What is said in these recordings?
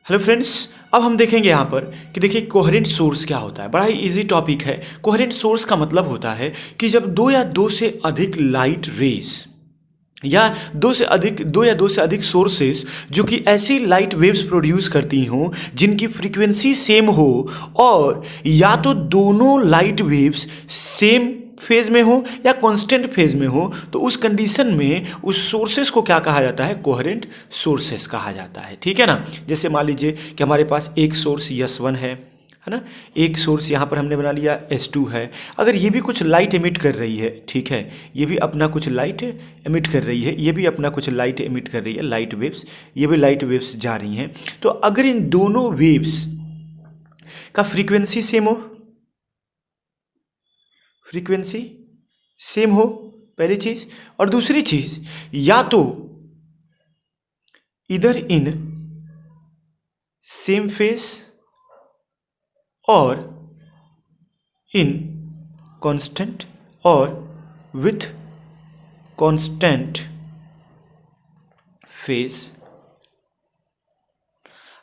Hello friends, अब हम देखेंगे यहाँ पर कि देखिए कोहेरेंट सोर्स क्या होता है। बड़ा ही इजी टॉपिक है। कोहेरेंट सोर्स का मतलब होता है कि जब दो या दो से अधिक लाइट रेस या दो से अधिक सोर्सेस जो कि ऐसी लाइट वेव्स प्रोड्यूस करती हों जिनकी फ्रीक्वेंसी सेम हो, और या तो दोनों लाइट वेव्स सेम फेज में हो या कांस्टेंट फेज में हो, तो उस कंडीशन में उस सोर्सेस को क्या कहा जाता है? कोहेरेंट सोर्सेस कहा जाता है। ठीक है ना। जैसे मान लीजिए कि हमारे पास एक सोर्स S1 है ना। एक सोर्स यहाँ पर हमने बना लिया S2 है। अगर ये भी कुछ लाइट एमिट कर रही है, ठीक है, ये भी अपना कुछ लाइट एमिट कर रही है, ये भी अपना कुछ लाइट एमिट कर रही है, लाइट वेव्स, ये भी लाइट वेव्स जा रही हैं। तो अगर इन दोनों वेव्स का फ्रीक्वेंसी सेम हो, फ्रीक्वेंसी सेम हो, पहली चीज। और दूसरी चीज, या तो इधर इन सेम फेस और इन कांस्टेंट और विथ कांस्टेंट फेस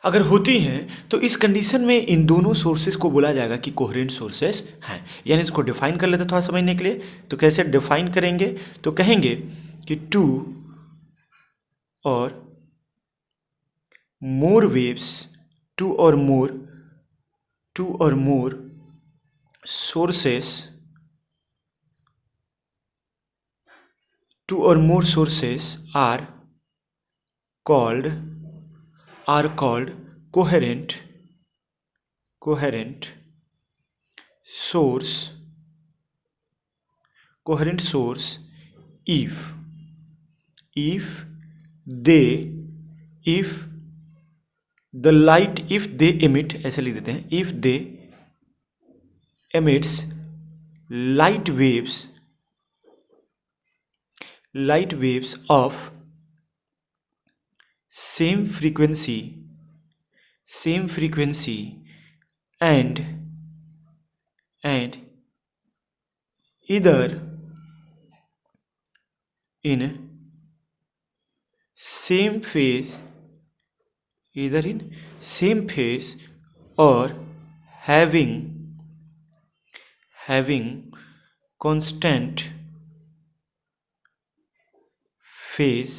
अगर होती हैं, तो इस कंडीशन में इन दोनों सोर्सेज को बोला जाएगा कि कोहेरेंट सोर्सेस हैं। यानी इसको डिफाइन कर लेते थोड़ा समझने के लिए। तो कैसे डिफाइन करेंगे? तो कहेंगे कि टू और मोर वेव्स, टू और मोर सोर्सेस, टू और more sources are called coherent source if they emit, ऐसे लिख देते हैं, if they emits light waves of same frequency and either in same phase or having constant phase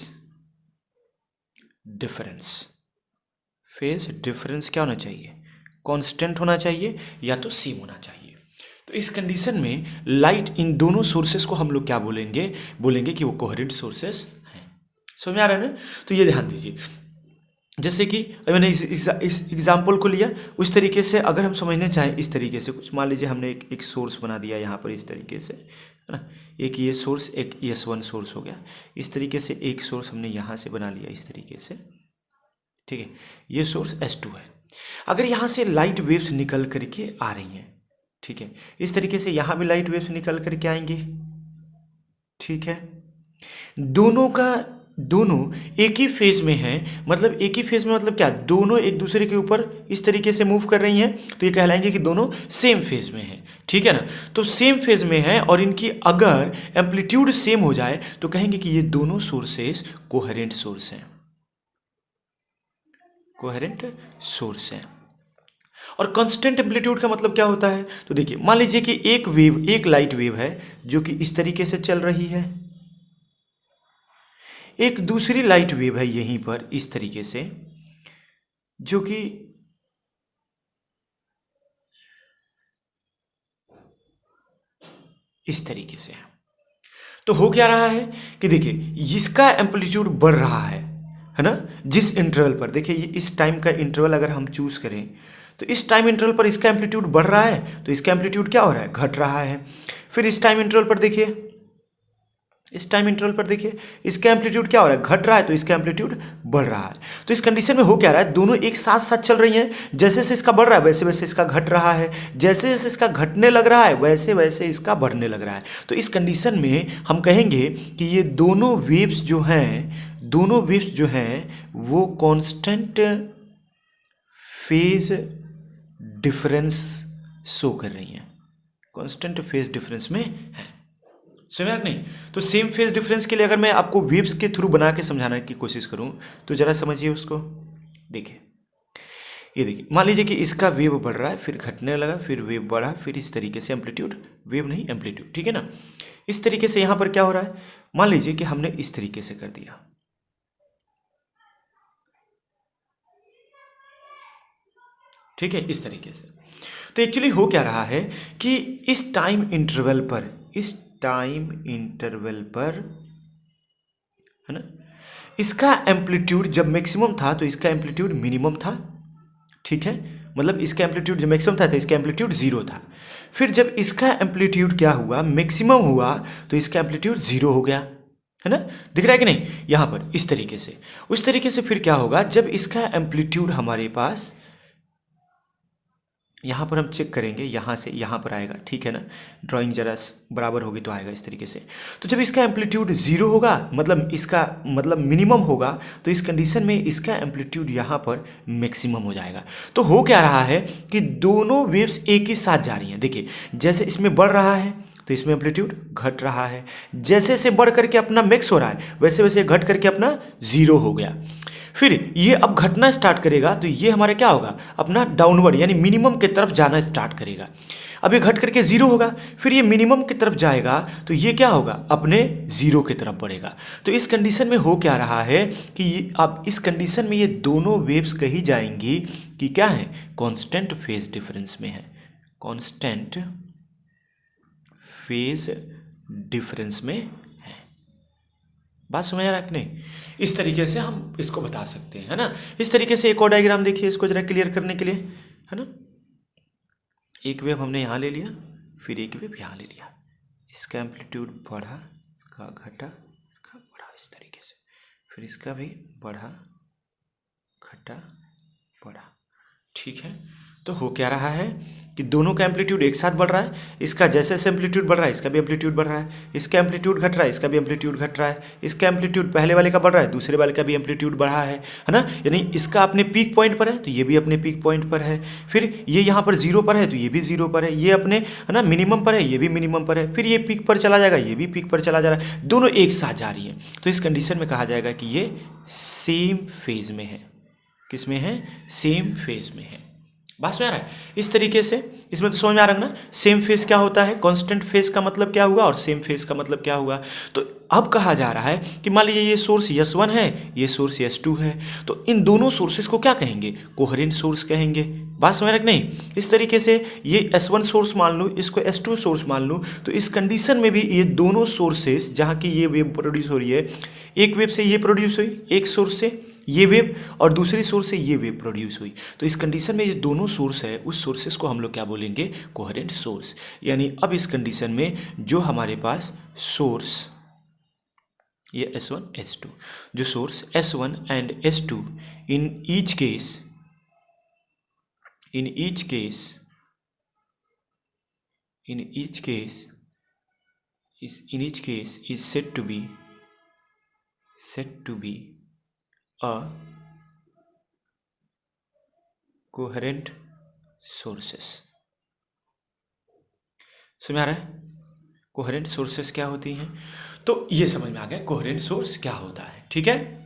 difference क्या होना चाहिए? Constant होना चाहिए या तो सेम होना चाहिए। तो इस कंडीशन में लाइट, इन दोनों सोर्सेस को हम लोग क्या बोलेंगे कि वो कोहेरेंट सोर्सेस हैं। समझ में आ रहा है ना? तो ये ध्यान दीजिए, जैसे कि मैंने इस एग्जाम्पल को लिया, उस तरीके से अगर हम समझने चाहें इस तरीके से कुछ, मान लीजिए हमने एक सोर्स बना दिया यहाँ पर इस तरीके से, है ना। एक ये सोर्स, एक S1 सोर्स हो गया। इस तरीके से एक सोर्स हमने यहाँ से बना लिया इस तरीके से, ठीक है। ये सोर्स S2 है। अगर यहाँ से लाइट वेव्स निकल करके आ रही हैं, ठीक है, इस तरीके से यहाँ भी लाइट वेव्स निकल करके आएंगी, ठीक है। दोनों एक ही फेज में हैं, मतलब एक ही फेज में मतलब क्या? दोनों एक दूसरे के ऊपर इस तरीके से मूव कर रही हैं, तो ये कहलाएंगे कि दोनों सेम फेज में हैं, ठीक है ना। तो सेम फेज में हैं और इनकी अगर एम्पलीट्यूड सेम हो जाए तो कहेंगे कि ये दोनों सोर्सेस कोहेरेंट सोर्स हैं। और कांस्टेंट एम्पलीट्यूड का मतलब क्या होता है? तो देखिए, मान लीजिए कि एक लाइट वेव है जो कि इस तरीके से चल रही है, एक दूसरी लाइट वेव है यहीं पर इस तरीके से, जो कि इस तरीके से है। तो हो क्या रहा है कि देखिए, जिसका एम्पलीट्यूड बढ़ रहा है ना, जिस इंटरवल पर, देखिए ये इस टाइम का इंटरवल अगर हम चूज करें, तो इस टाइम इंटरवल पर इसका एम्पलीट्यूड बढ़ रहा है, तो इसका एम्पलीट्यूड क्या हो रहा है? घट रहा है। फिर इस टाइम इंटरवल पर देखिए, इसका एम्पलीट्यूड क्या हो रहा है? घट रहा है, तो इसका एम्पलीट्यूड बढ़ रहा है। तो इस कंडीशन में हो क्या रहा है? दोनों एक साथ साथ चल रही हैं। जैसे जैसे इसका बढ़ रहा है वैसे वैसे इसका घट रहा है, जैसे जैसे इसका घटने लग रहा है वैसे वैसे इसका बढ़ने लग रहा है। तो इस कंडीशन में हम कहेंगे कि ये दोनों वेव्स जो हैं वो कांस्टेंट फेज डिफरेंस शो कर रही हैं, कांस्टेंट फेज डिफरेंस में है। समझ नहीं? तो सेम फेज डिफरेंस के लिए अगर मैं आपको वेव्स के थ्रू बना के समझाने की कोशिश करूं, तो जरा समझिए उसको। देखिए, ये देखिए, मान लीजिए कि इसका वेव बढ़ रहा है, फिर घटने लगा, फिर वेव बढ़ा, फिर इस तरीके से एम्पलीट्यूड, वेव नहीं एम्पलीट्यूड, ठीक है ना। इस तरीके से यहाँ पर क्या हो रहा है, मान लीजिए कि हमने इस तरीके से कर दिया, ठीक है, इस तरीके से। तो एक्चुअली हो क्या रहा है कि इस टाइम इंटरवल पर, इस टाइम इंटरवल पर, है ना, इसका एम्पलीट्यूड जब मैक्सिमम था तो इसका एम्पलीट्यूड मिनिमम था, ठीक है, मतलब इसका एम्पलीट्यूड जब मैक्सिमम था तो इसका एम्पलीट्यूड जीरो था। फिर जब इसका एम्पलीट्यूड क्या हुआ, मैक्सिमम हुआ, तो इसका एम्पलीट्यूड जीरो हो गया, है ना, दिख रहा है कि नहीं यहाँ पर, इस तरीके से। उस तरीके से फिर क्या होगा, जब इसका एम्पलीट्यूड हमारे पास, यहाँ पर हम चेक करेंगे, यहाँ से यहाँ पर आएगा, ठीक है ना, ड्राइंग जरा बराबर होगी तो आएगा इस तरीके से। तो जब इसका एम्पलीट्यूड जीरो होगा, मतलब इसका मतलब मिनिमम होगा, तो इस कंडीशन में इसका एम्पलीट्यूड यहाँ पर मैक्सिमम हो जाएगा। तो हो क्या रहा है कि दोनों वेव्स एक ही साथ जा रही हैं। देखिए, जैसे इसमें बढ़ रहा है तो इसमें एम्पलीट्यूड घट रहा है, जैसे से बढ़ करके अपना मैक्स हो रहा है, वैसे वैसे घट करके अपना जीरो हो गया। फिर ये अब घटना स्टार्ट करेगा तो ये हमारा क्या होगा, अपना डाउनवर्ड यानी मिनिमम की तरफ जाना स्टार्ट करेगा। अब ये घट करके जीरो होगा, फिर ये मिनिमम की तरफ जाएगा तो ये क्या होगा, अपने जीरो की तरफ बढ़ेगा। तो इस कंडीशन में हो क्या रहा है कि अब इस कंडीशन में ये दोनों वेव्स कही जाएंगी कि क्या है, कांस्टेंट फेज डिफरेंस में है, कांस्टेंट फेज डिफरेंस में है। बात समझ आ रहा है कि नहीं, इस तरीके से हम इसको बता सकते हैं, है ना। इस तरीके से एक और डायग्राम देखिए, इसको जरा क्लियर करने के लिए, है ना। एक वेव हमने यहाँ ले लिया, फिर एक वेव यहाँ ले लिया, इसका एम्पलीट्यूड बढ़ा, इसका घटा, इसका बढ़ा, इस तरीके से, फिर इसका भी बढ़ा, घटा, बढ़ा, ठीक है। तो हो क्या रहा है कि दोनों का एम्पलीट्यूड एक साथ बढ़ रहा है, इसका जैसे जैसे एम्पलीट्यूड बढ़ रहा है इसका भी एम्पलीट्यूड बढ़ रहा है, इसका एम्पलीट्यूड घट रहा है इसका भी एम्पलीट्यूड घट रहा है, इसका एम्पलीट्यूड पहले वाले का बढ़ रहा है, दूसरे वाले का भी एम्पलीट्यूड बढ़ा है ना। यानी इसका अपने पीक पॉइंट पर है तो ये भी अपने पीक पॉइंट पर है, फिर ये यहाँ पर जीरो पर है तो ये भी जीरो पर है, ये अपने, है ना, मिनिमम पर है, ये भी मिनिमम पर है, फिर ये पीक पर चला जाएगा, ये भी पीक पर चला जा रहा है, दोनों एक साथ जा रही हैं। तो इस कंडीशन में कहा जाएगा कि ये सेम फेज में है। किस में है, सेम फेज में है। बात समझ आ रहा है, इस तरीके से इसमें तो समझ में आ रहा है ना, सेम फेज क्या होता है, कांस्टेंट फेज का मतलब क्या हुआ और सेम फेज का मतलब क्या हुआ। तो अब कहा जा रहा है कि मान लीजिए ये सोर्स S1 है, ये सोर्स S2 है, तो इन दोनों सोर्सेस को क्या कहेंगे, कोहेरेंट सोर्स कहेंगे। बात समझ रहे कि नहीं, इस तरीके से ये S1 सोर्स मान लूँ, इसको S2 सोर्स मान लूँ, तो इस कंडीशन में भी ये दोनों सोर्सेस जहाँ की ये वेव प्रोड्यूस हो रही है, एक वेव से ये प्रोड्यूस हुई, एक सोर्स से ये वेव और दूसरी सोर्स से ये वेव प्रोड्यूस हुई, तो इस कंडीशन में ये दोनों सोर्स है, उस सोर्सेस को हम लोग क्या बोलेंगे, कोहेरेंट सोर्स। यानी अब इस कंडीशन में जो हमारे पास सोर्स ये S1 S2, जो source S1 and S2 in each case is said to be a coherent sources। समझ आ रहा है, कोहेरेंट सोर्सेस क्या होती हैं, तो ये समझ में आ गया कोहेरेंट सोर्स क्या होता है, ठीक है।